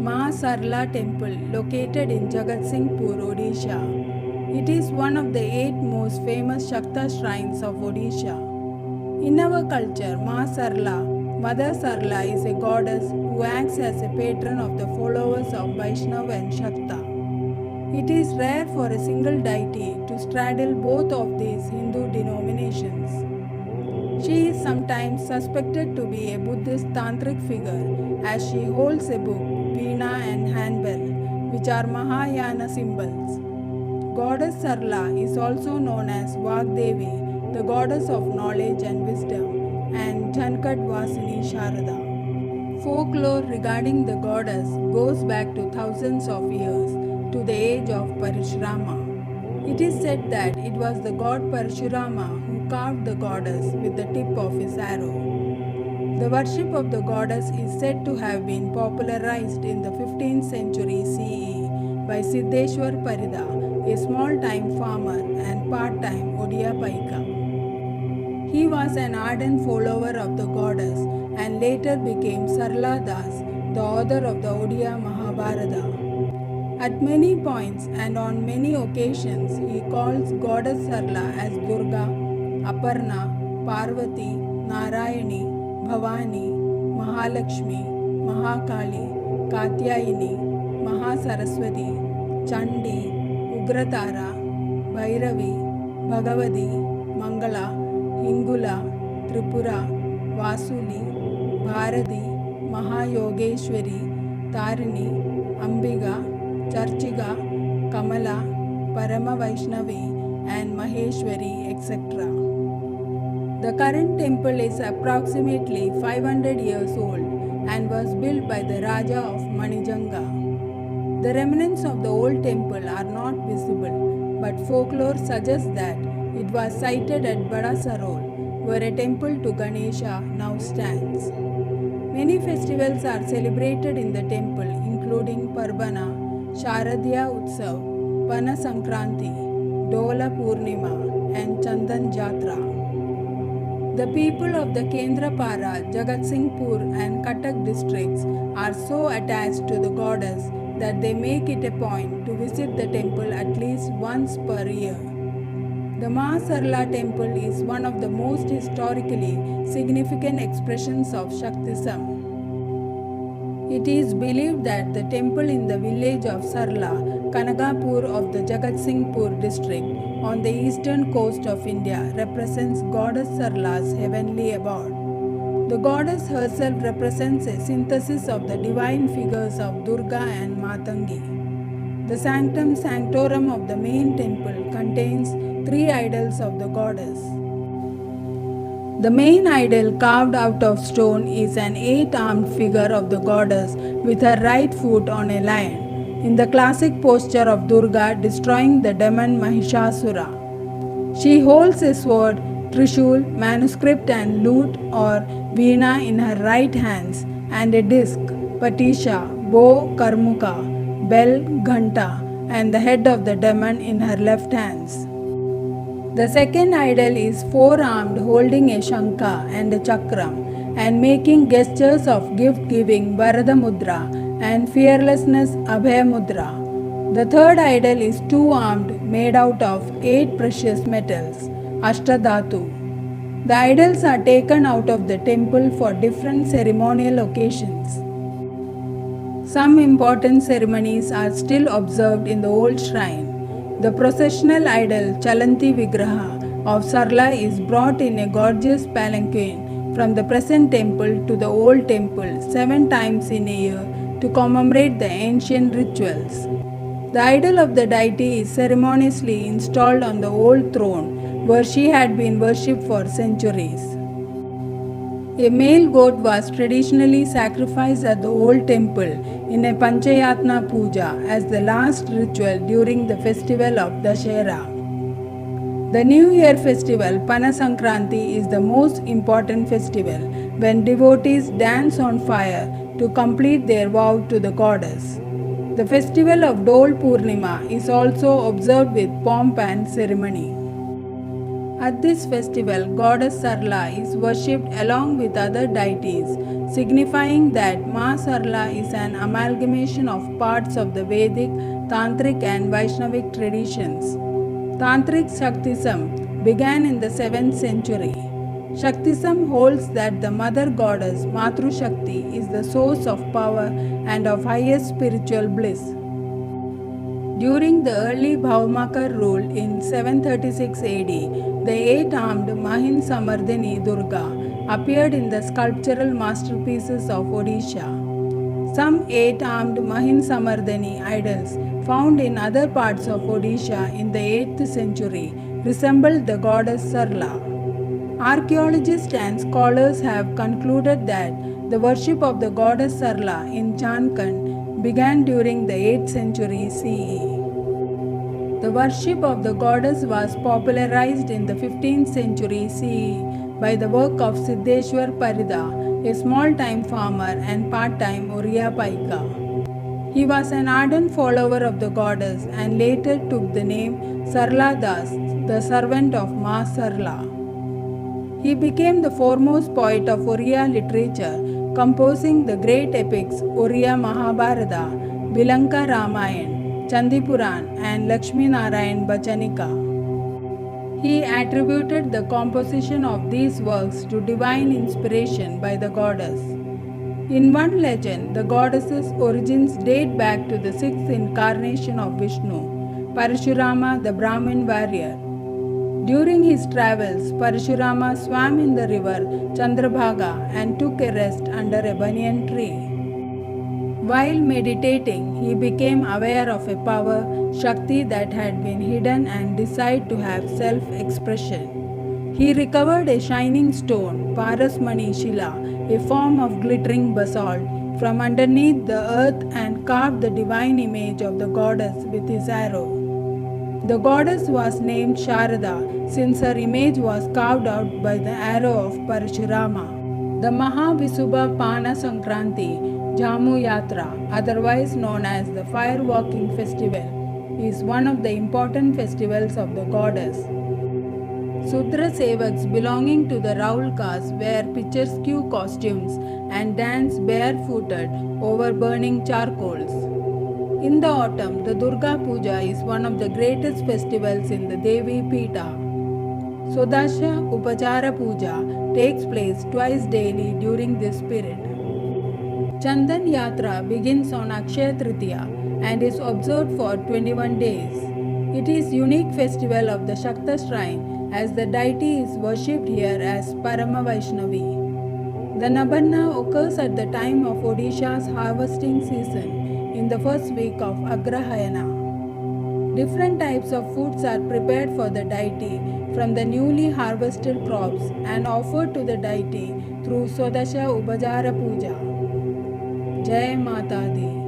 Maa Sarala temple located in Jagatsinghpur, Odisha. It is one of the 8 most famous Shakta shrines of Odisha. In our culture, Maa Sarala, Mother Sarala is a goddess who acts as a patron of the followers of Vaishnav and Shakta. It is rare for a single deity to straddle both of these Hindu denominations. She is sometimes suspected to be a Buddhist tantric figure as she holds a book, Veena and handbell, which are Mahayana symbols. Goddess Sarala is also known as Vak Devi, the goddess of knowledge and wisdom, and Jhankad Vaasini Sharada. Folklore regarding the goddess goes back to thousands of years to the age of Parashurama. It is said that it was the god Parashurama who carved the goddess with the tip of his arrow. The worship of the goddess is said to have been popularized in the 15th century CE by Sidheshwar Parida, a small-time farmer and part-time Odia Paika. He was an ardent follower of the goddess and later became Sarala Das, the author of the Odia Mahabharata. At many points and on many occasions, he calls Goddess Sarala as Durga, Aparna, Parvati, Narayani, Bhavani, Mahalakshmi, Mahakali, Katyayini, Mahasaraswati, Chandi, Ugratara, Bhairavi, Bhagavati, Mangala, Hingula, Tripura, Vasuli, Bharati, Maha Yogeswari, Tarini, Ambiga, Charchiga, Kamala, Parama Vaisnavi and Maheswari, etc. The current temple is approximately 500 years old and was built by the Raja of Manijanga. The remnants of the old temple are not visible, but folklore suggests that it was sited at Bada Sarol, where a temple to Ganesha now stands. Many festivals are celebrated in the temple, including Parama, Sharadiya Utsav, Pana Sankranti, Dola Purnima and Chandan Jatra. The people of the Kendrapara, Jagatsinghpur and Cuttack districts are so attached to the goddess that they make it a point to visit the temple at least once per year. The Maa Sarala temple is one of the most historically significant expressions of Shaktism. It is believed that the temple in the village of Sarala, Kanagapur of the Jagatsinghpur district on the eastern coast of India represents Goddess Sarala's heavenly abode. The goddess herself represents a synthesis of the divine figures of Durga and Matangi. The sanctum sanctorum of the main temple contains 3 idols of the goddess. The main idol carved out of stone is an 8-armed figure of the goddess with her right foot on a lion, in the classic posture of Durga destroying the demon Mahishasura. She holds a sword, trishul, manuscript and lute or veena in her right hands and a disc, patisha, bow, karmuka, bell, ghanta and the head of the demon in her left hands. The second idol is 4-armed, holding a shankha and a chakram and making gestures of gift-giving Varada Mudra and fearlessness Abhaya Mudra. The third idol is 2-armed, made out of 8 precious metals, Ashtadhatu. The idols are taken out of the temple for different ceremonial occasions. Some important ceremonies are still observed in the old shrine. The processional idol Chalanti Vigraha of Sarala is brought in a gorgeous palanquin from the present temple to the old temple 7 times in a year to commemorate the ancient rituals. The idol of the deity is ceremoniously installed on the old throne where she had been worshipped for centuries. A male goat was traditionally sacrificed at the old temple in a Panchayatna Puja as the last ritual during the festival of Dashera. The New Year festival Pana Sankranti is the most important festival when devotees dance on fire to complete their vow to the goddess. The festival of Dola Purnima is also observed with pomp and ceremony. At this festival, Goddess Sarala is worshipped along with other deities, signifying that Maa Sarala is an amalgamation of parts of the Vedic, tantric and Vaishnavic traditions. Tantric Shaktism began in the 7th century. Shaktism holds that the mother goddess Matru Shakti is the source of power and of highest spiritual bliss. During the early Bhaumakar rule in 736 AD, the 8-armed Mahin Samardhini Durga appeared in the sculptural masterpieces of Odisha. Some 8-armed Mahin Samardhini idols found in other parts of Odisha in the 8th century resembled the goddess Sarala. Archaeologists and scholars have concluded that the worship of the goddess Sarala in Jhankad began during the 8th century CE. The worship of the goddess was popularized in the 15th century CE by the work of Sidheshwar Parida, a small-time farmer and part-time Odia Paika. He was an ardent follower of the goddess and later took the name Sarala Das, the servant of Maa Sarala. He became the foremost poet of Oriya literature, composing the great epics Odia Mahabharata, Bilanka Ramayana, Chandipuran and Lakshmi Narayan Bachanika. He attributed the composition of these works to divine inspiration by the goddess. In one legend, the goddess's origins date back to the 6th incarnation of Vishnu, Parashurama the Brahmin warrior. During his travels, Parashurama swam in the river Chandrabhaga and took a rest under a banyan tree. While meditating, he became aware of a power, Shakti, that had been hidden and decided to have self-expression. He recovered a shining stone, Parasmani Shila, a form of glittering basalt, from underneath the earth and carved the divine image of the goddess with his arrow. The goddess was named Sharada since her image was carved out by the arrow of Parashurama. The Mahavishubha Pana Sankranti Jhamu Yatra, otherwise known as the Fire Walking Festival, is one of the important festivals of the goddess. Sudra Sevaks belonging to the Raul caste wear picturesque costumes and dance barefooted over burning charcoals. In the autumn, the Durga Puja is one of the greatest festivals in the Devi Pita. Sodasha Upachara Puja takes place twice daily during this period. Chandan Jatra begins on Akshaya Tritiya and is observed for 21 days. It is a unique festival of the Shakta shrine as the deity is worshipped here as Parama Vaisnavi. The Nabanna occurs at the time of Odisha's harvesting season in the first week of Agrahayana. Different types of foods are prepared for the deity from the newly harvested crops and offered to the deity through Sodasha Upachara Puja. Jai Mata Di.